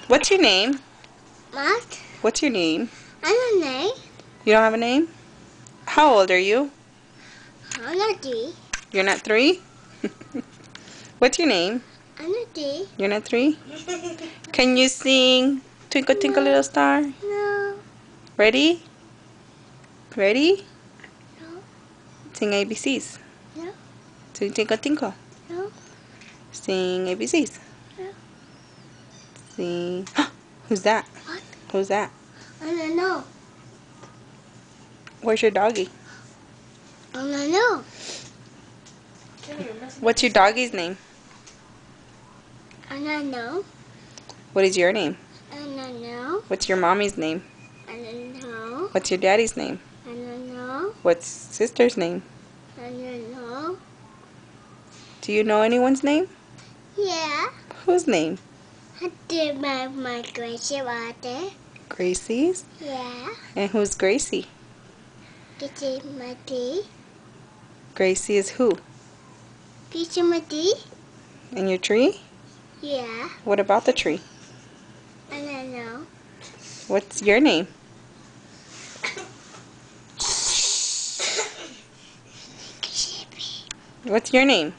What's your name? What? What's your name? I don't know. You don't have a name? How old are you? I'm not D. You're not 3? What's your name? I'm not D. You're not 3? Can you sing Twinkle Twinkle No. Little Star? No. Ready? Ready? No. Sing ABCs. No. Sing Twinkle Twinkle. No. Sing ABCs. No. Sing. Who's that? What? Who's that? I don't know. Where's your doggy? I don't know. What's your doggy's name? I don't know. What is your name? I don't know. What's your mommy's name? I don't know. What's your daddy's name? I don't know. What's sister's name? I don't know. Do you know anyone's name? Yeah. Whose name? I did my Gracie water. Gracie's? Yeah. And who's Gracie? Get in my tea. Gracie is who? Get in my tea. And your tree? Yeah. What about the tree? I don't know. What's your name? What's your name?